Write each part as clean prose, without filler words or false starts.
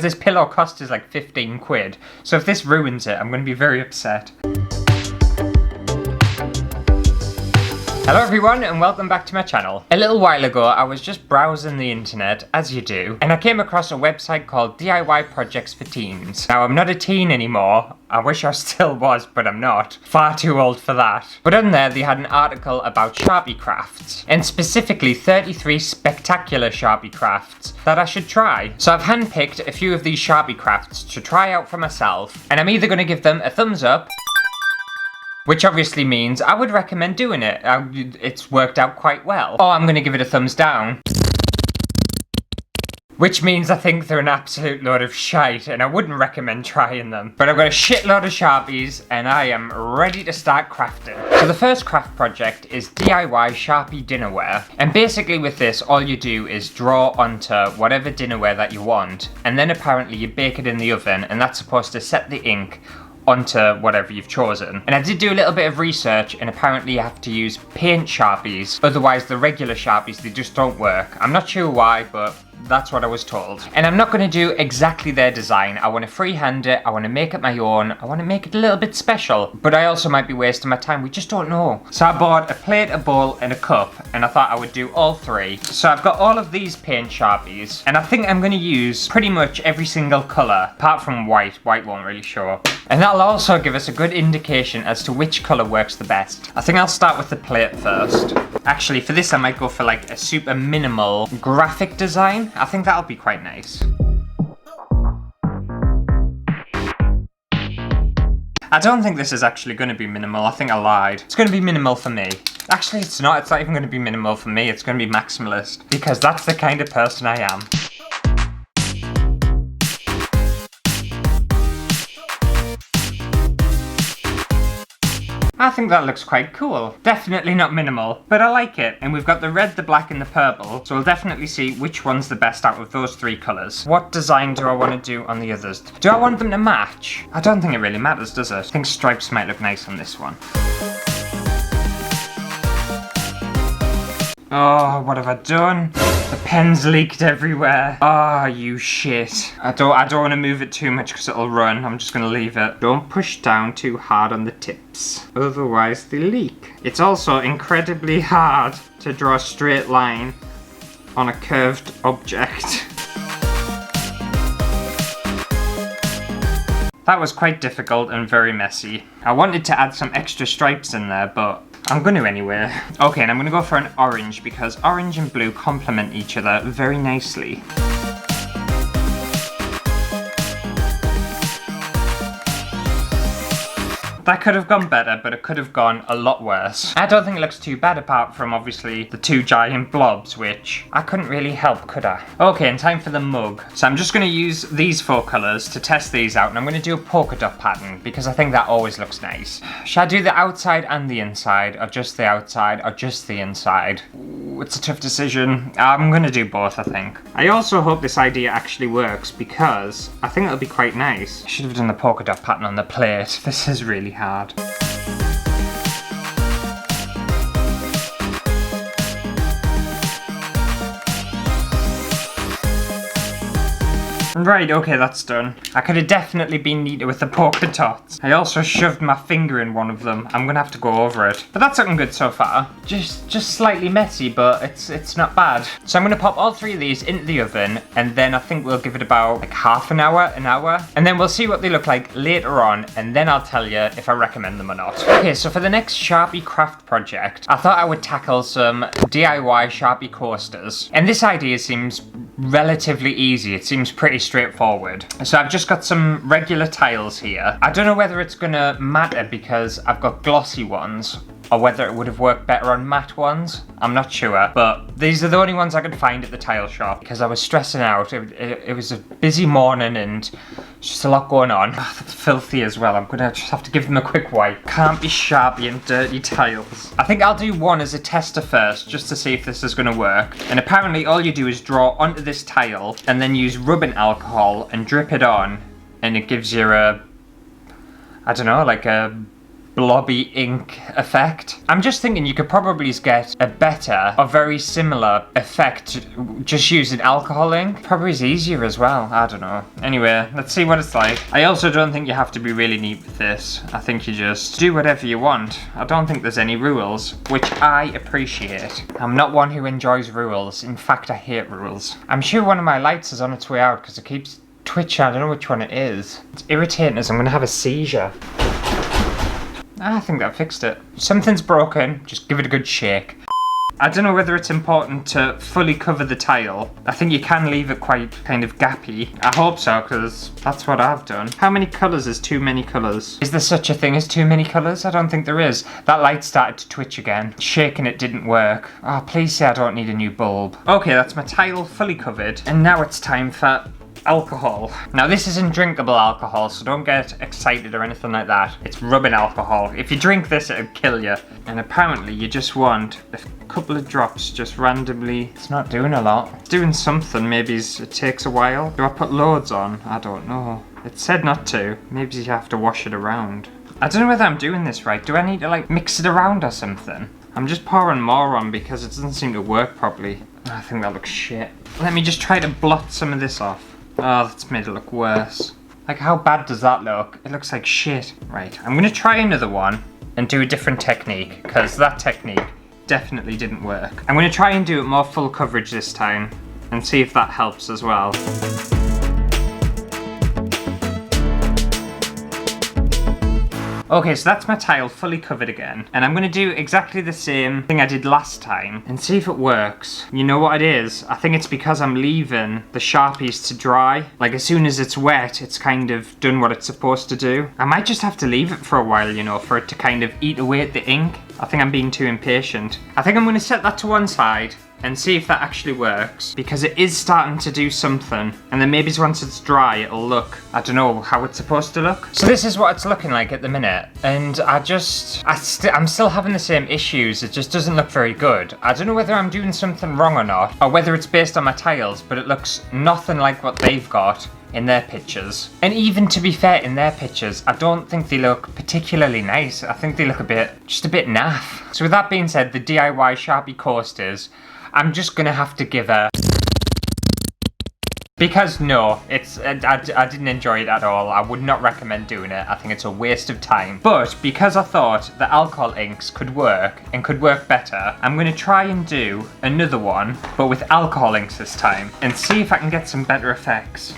This pillow cost is like 15 quid, so if this ruins it, I'm going to be very upset. Hello everyone and welcome back to my channel. A little while ago I was just browsing the internet, as you do, and I came across a website called DIY Projects for Teens. Now I'm not a teen anymore, I wish I still was, but I'm not. Far too old for that. But on there they had an article about Sharpie crafts, and specifically 33 spectacular Sharpie crafts that I should try. So I've handpicked a few of these Sharpie crafts to try out for myself, and I'm either going to give them a thumbs up, which obviously means I would recommend doing it. It's worked out quite well. Or I'm going to give it a thumbs down, which means I think they're an absolute load of shite and I wouldn't recommend trying them. But I've got a shitload of Sharpies and I am ready to start crafting. So the first craft project is DIY Sharpie Dinnerware. And basically with this, all you do is draw onto whatever dinnerware that you want, and then apparently you bake it in the oven, and that's supposed to set the ink onto whatever you've chosen. And I did do a little bit of research, and apparently you have to use paint Sharpies, otherwise the regular Sharpies, they just don't work. I'm not sure why, but that's what I was told. And I'm not going to do exactly their design. I want to freehand it, I want to make it my own, I want to make it a little bit special, but I also might be wasting my time, we just don't know. So I bought a plate, a bowl and a cup, and I thought I would do all three. So I've got all of these paint Sharpies, and I think I'm going to use pretty much every single colour, apart from white. White won't really show. And that'll also give us a good indication as to which colour works the best. I think I'll start with the plate first. Actually, for this I might go for like a super minimal graphic design. I think that'll be quite nice. I don't think this is actually going to be minimal, I think I lied. It's going to be minimal for me. Actually, it's not even going to be minimal for me, it's going to be maximalist. Because that's the kind of person I am. I think that looks quite cool. Definitely not minimal, but I like it. And we've got the red, the black and the purple, so we'll definitely see which one's the best out of those three colours. What design do I want to do on the others? Do I want them to match? I don't think it really matters, does it? I think stripes might look nice on this one. Oh, what have I done? The pen's leaked everywhere. Ah, you shit. I don't want to move it too much because it'll run. I'm just going to leave it. Don't push down too hard on the tips, otherwise they leak. It's also incredibly hard to draw a straight line on a curved object. That was quite difficult and very messy. I wanted to add some extra stripes in there, but I'm going to anyway. Okay, and I'm going to go for an orange because orange and blue complement each other very nicely. That could have gone better, but it could have gone a lot worse. I don't think it looks too bad apart from obviously the two giant blobs, which I couldn't really help, could I? Okay, and time for the mug. So I'm just going to use these four colours to test these out, and I'm going to do a polka dot pattern because I think that always looks nice. Should I do the outside and the inside, or just the outside, or just the inside? Ooh, it's a tough decision. I'm going to do both, I think. I also hope this idea actually works because I think it'll be quite nice. I should have done the polka dot pattern on the plate. This is really hard. Right, okay, that's done. I could have definitely been neater with the polka dots. I also shoved my finger in one of them. I'm gonna have to go over it. But that's looking good so far. Just slightly messy, but it's not bad. So I'm gonna pop all three of these into the oven, and then I think we'll give it about like half an hour, and then we'll see what they look like later on, and then I'll tell you if I recommend them or not. Okay, so for the next Sharpie craft project, I thought I would tackle some DIY Sharpie coasters. And this idea seems relatively easy. It seems pretty straightforward. So I've just got some regular tiles here. I don't know whether it's gonna matter because I've got glossy ones, or whether it would have worked better on matte ones. I'm not sure, but these are the only ones I could find at the tile shop because I was stressing out. It was a busy morning and just a lot going on. Oh, that's filthy as well. I'm gonna just have to give them a quick wipe. Can't be Sharpie and dirty tiles. I think I'll do one as a tester first, just to see if this is gonna work. And apparently all you do is draw onto this tile and then use rubbing alcohol and drip it on, and it gives you a, I don't know, like a blobby ink effect. I'm just thinking you could probably get a better or very similar effect just using alcohol ink. Probably is easier as well, I don't know. Anyway, let's see what it's like. I also don't think you have to be really neat with this. I think you just do whatever you want. I don't think there's any rules, which I appreciate. I'm not one who enjoys rules. In fact, I hate rules. I'm sure one of my lights is on its way out because it keeps twitching. I don't know which one it is. It's irritating as I'm gonna have a seizure. I think that fixed it. Something's broken, just give it a good shake. I don't know whether it's important to fully cover the tile. I think you can leave it quite kind of gappy. I hope so, because that's what I've done. How many colours is too many colours? Is there such a thing as too many colours? I don't think there is. That light started to twitch again. Shaking it didn't work. Oh, please say I don't need a new bulb. Okay, that's my tile fully covered. And now it's time for alcohol. Now this isn't drinkable alcohol, so don't get excited or anything like that. It's rubbing alcohol. If you drink this, it'll kill you. And apparently you just want a couple of drops just randomly. It's not doing a lot. It's doing something. Maybe it takes a while. Do I put loads on? I don't know. It said not to. Maybe you have to wash it around. I don't know whether I'm doing this right. Do I need to like mix it around or something? I'm just pouring more on because it doesn't seem to work properly. I think that looks shit. Let me just try to blot some of this off. Oh, that's made it look worse. Like, how bad does that look? It looks like shit. Right, I'm gonna try another one and do a different technique, because that technique definitely didn't work. I'm gonna try and do it more full coverage this time and see if that helps as well. Okay, so that's my tile fully covered again. And I'm going to do exactly the same thing I did last time and see if it works. You know what it is? I think it's because I'm leaving the Sharpies to dry. Like, as soon as it's wet, it's kind of done what it's supposed to do. I might just have to leave it for a while, you know, for it to kind of eat away at the ink. I think I'm being too impatient. I think I'm going to set that to one side and see if that actually works, because it is starting to do something, and then maybe once it's dry it'll look, I don't know how it's supposed to look. So this is what it's looking like at the minute, and I'm still having the same issues. It just doesn't look very good. I don't know whether I'm doing something wrong or not, or whether it's based on my tiles, but it looks nothing like what they've got in their pictures. And even to be fair, in their pictures, I don't think they look particularly nice. I think they look just a bit naff. So with that being said, the DIY Sharpie coasters, I'm just gonna have to give a... Because no, I didn't enjoy it at all. I would not recommend doing it. I think it's a waste of time. But because I thought the alcohol inks could work and could work better, I'm gonna try and do another one, but with alcohol inks this time, and see if I can get some better effects.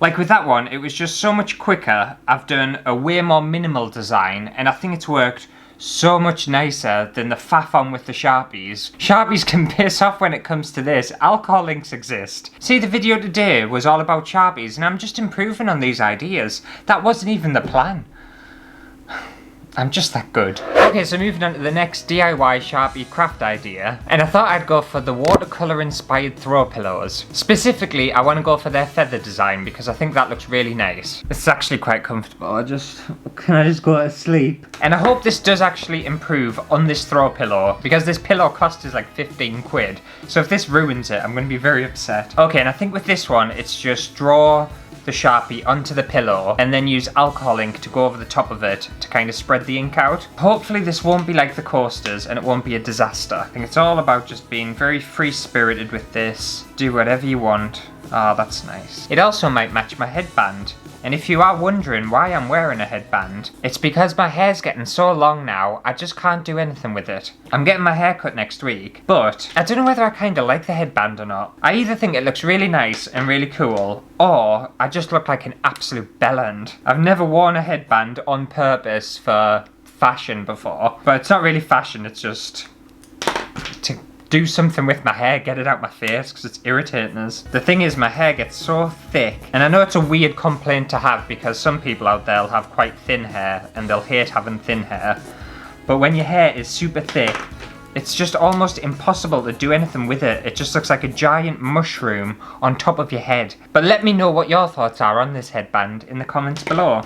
Like with that one, it was just so much quicker. I've done a way more minimal design, and I think it's worked so much nicer than the faff on with the Sharpies. Sharpies can piss off when it comes to this. Alcohol inks exist. See, the video today was all about Sharpies, and I'm just improving on these ideas. That wasn't even the plan. I'm just that good. Okay, so moving on to the next DIY Sharpie craft idea, and I thought I'd go for the watercolour inspired throw pillows. Specifically, I want to go for their feather design because I think that looks really nice. It's actually quite comfortable. Can I just go to sleep? And I hope this does actually improve on this throw pillow, because this pillow cost is like 15 quid. So if this ruins it, I'm going to be very upset. Okay, and I think with this one, it's just draw the Sharpie onto the pillow and then use alcohol ink to go over the top of it to kind of spread the ink out. Hopefully this won't be like the coasters and it won't be a disaster. I think it's all about just being very free-spirited with this. Do whatever you want. Oh, that's nice. It also might match my headband. And if you are wondering why I'm wearing a headband, it's because my hair's getting so long now, I just can't do anything with it. I'm getting my hair cut next week, but I don't know whether I kind of like the headband or not. I either think it looks really nice and really cool, or I just look like an absolute bellend. I've never worn a headband on purpose for fashion before, but it's not really fashion, it's just to do something with my hair, get it out my face, because it's irritating us. The thing is, my hair gets so thick, and I know it's a weird complaint to have because some people out there will have quite thin hair and they'll hate having thin hair, but when your hair is super thick, it's just almost impossible to do anything with it. It just looks like a giant mushroom on top of your head. But let me know what your thoughts are on this headband in the comments below.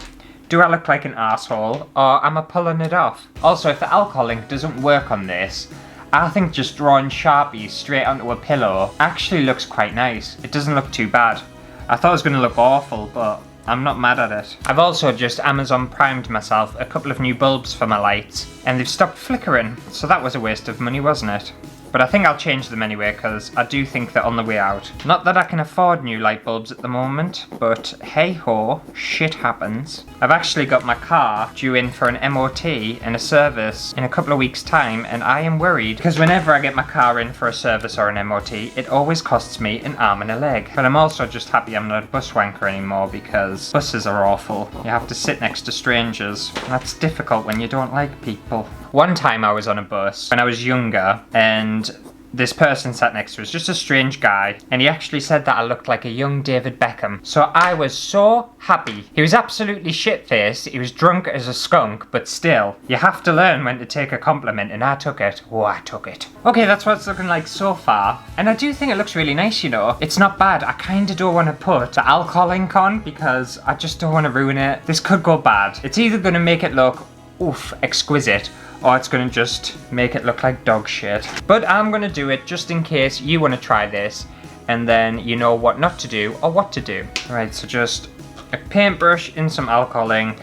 Do I look like an arsehole, or am I pulling it off? Also, if the alcohol ink doesn't work on this, I think just drawing Sharpies straight onto a pillow actually looks quite nice. It doesn't look too bad. I thought it was going to look awful, but I'm not mad at it. I've also just Amazon primed myself a couple of new bulbs for my lights, and they've stopped flickering, so that was a waste of money, wasn't it? But I think I'll change them anyway, because I do think they're on the way out. Not that I can afford new light bulbs at the moment, but hey ho, shit happens. I've actually got my car due in for an MOT and a service in a couple of weeks' time, and I am worried, because whenever I get my car in for a service or an MOT, it always costs me an arm and a leg. But I'm also just happy I'm not a bus wanker anymore, because buses are awful. You have to sit next to strangers, and that's difficult when you don't like people. One time I was on a bus when I was younger, and this person sat next to us, just a strange guy, and he actually said that I looked like a young David Beckham. So I was so happy. He was absolutely shit-faced, he was drunk as a skunk, but still, you have to learn when to take a compliment, and I took it. Oh, I took it. Okay, that's what it's looking like so far, and I do think it looks really nice, you know. It's not bad. I kinda don't want to put the alcohol ink on, because I just don't want to ruin it. This could go bad. It's either going to make it look, oof, exquisite, or it's gonna just make it look like dog shit. But I'm gonna do it just in case you wanna try this, and then you know what not to do or what to do. Right, so just a paintbrush in some alcohol ink,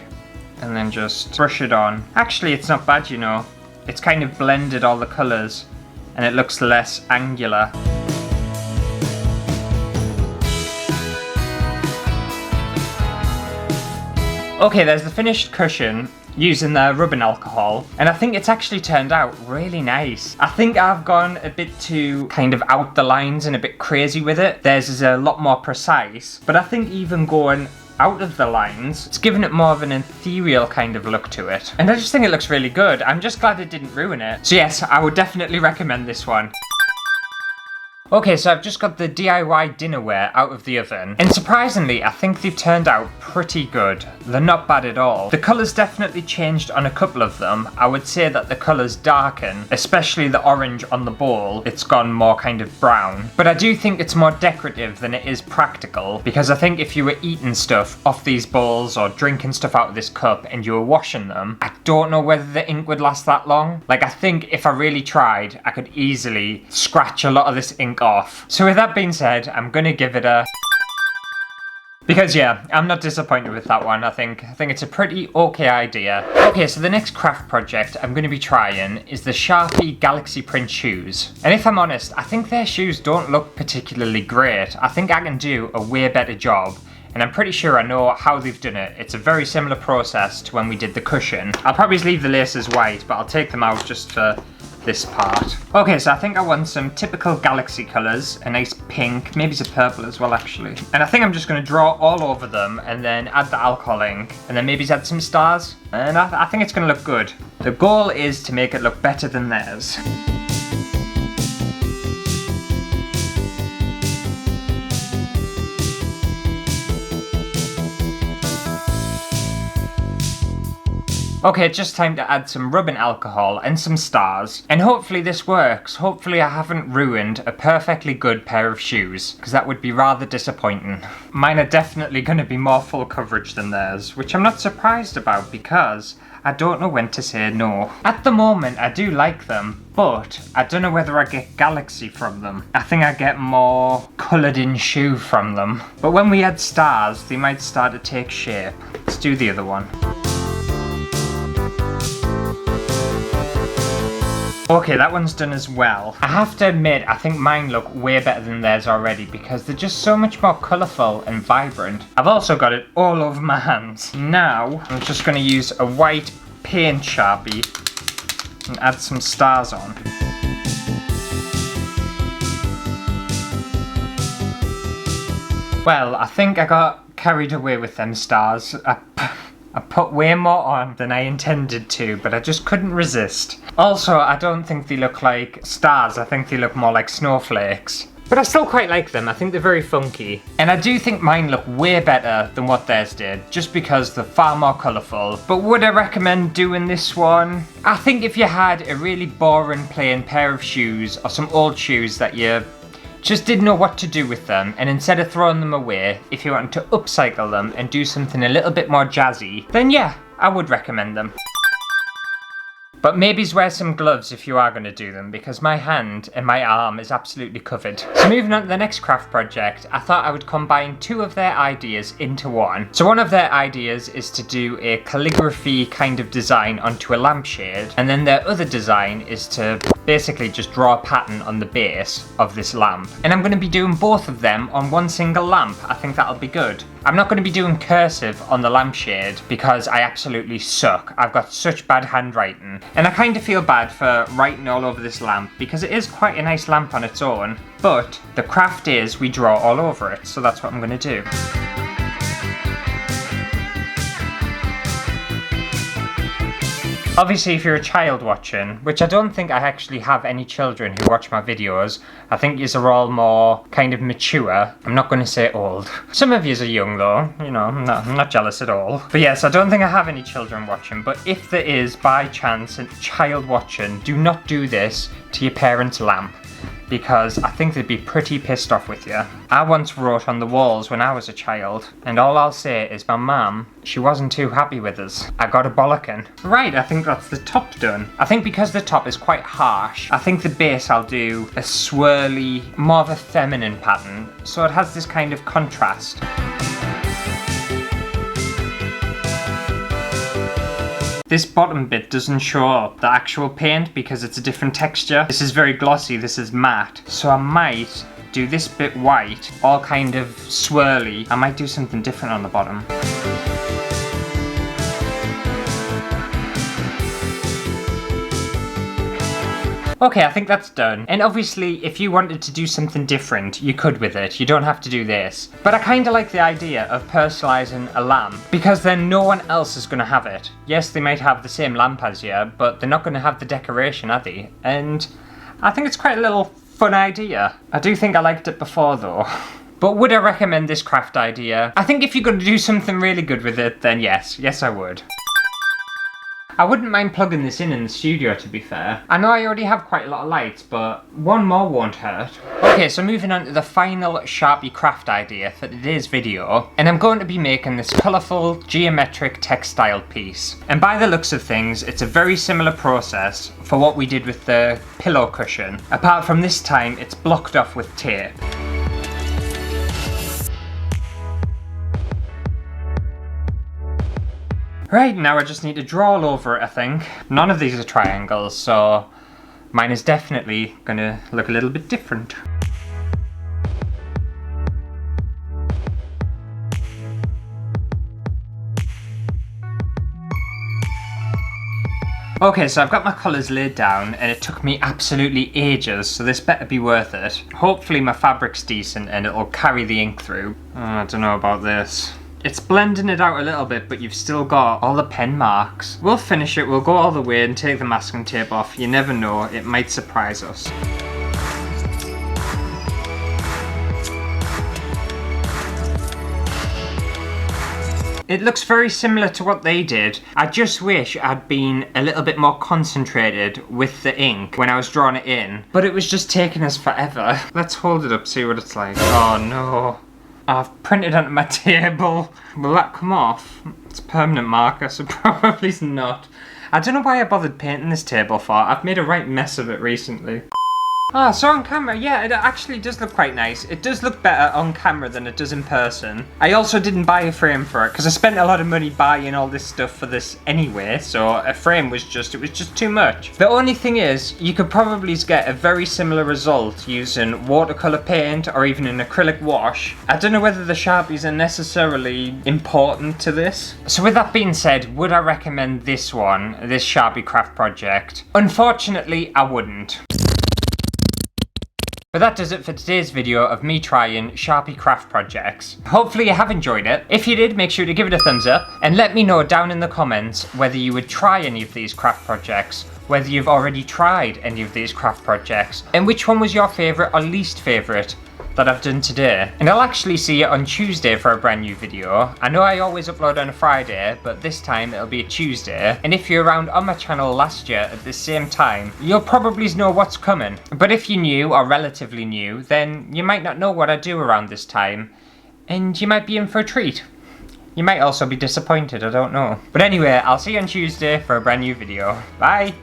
and then just brush it on. Actually, it's not bad, you know. It's kind of blended all the colors, and it looks less angular. Okay, there's the finished cushion using the rubbing alcohol, and I think it's actually turned out really nice. I think I've gone a bit too kind of out the lines and a bit crazy with it. Theirs is a lot more precise, but I think even going out of the lines, it's given it more of an ethereal kind of look to it. And I just think it looks really good. I'm just glad it didn't ruin it. So yes, I would definitely recommend this one. Okay, so I've just got the DIY dinnerware out of the oven, and surprisingly, I think they've turned out pretty good. They're not bad at all. The colours definitely changed on a couple of them. I would say that the colours darken, especially the orange on the bowl. It's gone more kind of brown. But I do think it's more decorative than it is practical, because I think if you were eating stuff off these bowls or drinking stuff out of this cup and you were washing them, I don't know whether the ink would last that long. Like, I think if I really tried, I could easily scratch a lot of this ink off. So with that being said, I'm gonna give it a... Because yeah, I'm not disappointed with that one. I think it's a pretty okay idea. Okay, so the next craft project I'm going to be trying is the Sharpie Galaxy Print shoes. And if I'm honest, I think their shoes don't look particularly great. I think I can do a way better job. And I'm pretty sure I know how they've done it. It's a very similar process to when we did the cushion. I'll probably leave the laces white, but I'll take them out just for this part. Okay, so I think I want some typical galaxy colours, a nice pink, maybe some purple as well actually. And I think I'm just going to draw all over them and then add the alcohol ink and then maybe add some stars. And I think it's going to look good. The goal is to make it look better than theirs. Okay, just time to add some rubbing alcohol and some stars. And hopefully this works. Hopefully I haven't ruined a perfectly good pair of shoes, because that would be rather disappointing. Mine are definitely going to be more full coverage than theirs, which I'm not surprised about because I don't know when to say no. At the moment I do like them, but I don't know whether I get galaxy from them. I think I get more coloured in shoe from them. But when we add stars, they might start to take shape. Let's do the other one. Okay, that one's done as well. I have to admit, I think mine look way better than theirs already because they're just so much more colourful and vibrant. I've also got it all over my hands. Now, I'm just going to use a white paint Sharpie and add some stars on. Well, I think I got carried away with them stars. I put way more on than I intended to, but I just couldn't resist. Also, I don't think they look like stars, I think they look more like snowflakes. But I still quite like them, I think they're very funky. And I do think mine look way better than what theirs did, just because they're far more colourful. But would I recommend doing this one? I think if you had a really boring plain pair of shoes, or some old shoes that you just didn't know what to do with them, and instead of throwing them away, if you wanted to upcycle them and do something a little bit more jazzy, then yeah, I would recommend them. But maybe wear some gloves if you are going to do them, because my hand and my arm is absolutely covered. So moving on to the next craft project, I thought I would combine two of their ideas into one. So one of their ideas is to do a calligraphy kind of design onto a lampshade, and then their other design is to basically just draw a pattern on the base of this lamp. And I'm going to be doing both of them on one single lamp. I think that'll be good. I'm not going to be doing cursive on the lampshade because I absolutely suck. I've got such bad handwriting. And I kind of feel bad for writing all over this lamp because it is quite a nice lamp on its own. But the craft is we draw all over it, so that's what I'm going to do. Obviously, if you're a child watching, which I don't think I actually have any children who watch my videos, I think yous are all more kind of mature. I'm not going to say old. Some of yous are young though, you know, I'm not jealous at all. But yes, I don't think I have any children watching, but if there is by chance a child watching, do not do this to your parents' lamp, because I think they'd be pretty pissed off with you. I once wrote on the walls when I was a child, and all I'll say is my mum, she wasn't too happy with us. I got a bollocking. Right, I think that's the top done. I think because the top is quite harsh, I think the base I'll do a swirly, more of a feminine pattern, so it has this kind of contrast. This bottom bit doesn't show up the actual paint because it's a different texture. This is very glossy, this is matte. So I might do this bit white, all kind of swirly. I might do something different on the bottom. Okay, I think that's done. And obviously, if you wanted to do something different, you could with it. You don't have to do this. But I kind of like the idea of personalising a lamp, because then no one else is going to have it. Yes, they might have the same lamp as you, but they're not going to have the decoration, are they? And I think it's quite a little fun idea. I do think I liked it before, though. But would I recommend this craft idea? I think if you're going to do something really good with it, then yes. Yes, I would. I wouldn't mind plugging this in the studio, to be fair. I know I already have quite a lot of lights, but one more won't hurt. Okay, so moving on to the final Sharpie craft idea for today's video, and I'm going to be making this colourful geometric textile piece. And by the looks of things, it's a very similar process for what we did with the pillow cushion, apart from this time it's blocked off with tape. Right, now I just need to draw all over it, I think. None of these are triangles, so mine is definitely gonna look a little bit different. Okay, so I've got my colours laid down and it took me absolutely ages, so this better be worth it. Hopefully my fabric's decent and it'll carry the ink through. Oh, I don't know about this. It's blending it out a little bit, but you've still got all the pen marks. We'll finish it, we'll go all the way and take the masking tape off. You never know, it might surprise us. It looks very similar to what they did. I just wish I'd been a little bit more concentrated with the ink when I was drawing it in, but it was just taking us forever. Let's hold it up, see what it's like. Oh no. I've printed onto my table. Will that come off? It's a permanent marker, so probably not. I don't know why I bothered painting this table for. I've made a right mess of it recently. Ah, so on camera, yeah, it actually does look quite nice. It does look better on camera than it does in person. I also didn't buy a frame for it, because I spent a lot of money buying all this stuff for this anyway, so a frame was just too much. The only thing is, you could probably get a very similar result using watercolour paint or even an acrylic wash. I don't know whether the Sharpies are necessarily important to this. So with that being said, would I recommend this one, this Sharpie craft project? Unfortunately, I wouldn't. But that does it for today's video of me trying Sharpie craft projects. Hopefully you have enjoyed it. If you did, make sure to give it a thumbs up and let me know down in the comments whether you would try any of these craft projects, whether you've already tried any of these craft projects, and which one was your favourite or least favourite that I've done today. And I'll actually see you on Tuesday for a brand new video. I know I always upload on a Friday, but this time it'll be a Tuesday. And if you're around on my channel last year at the same time, you'll probably know what's coming. But if you're new or relatively new, then you might not know what I do around this time, and you might be in for a treat. You might also be disappointed, I don't know. But anyway, I'll see you on Tuesday for a brand new video. Bye!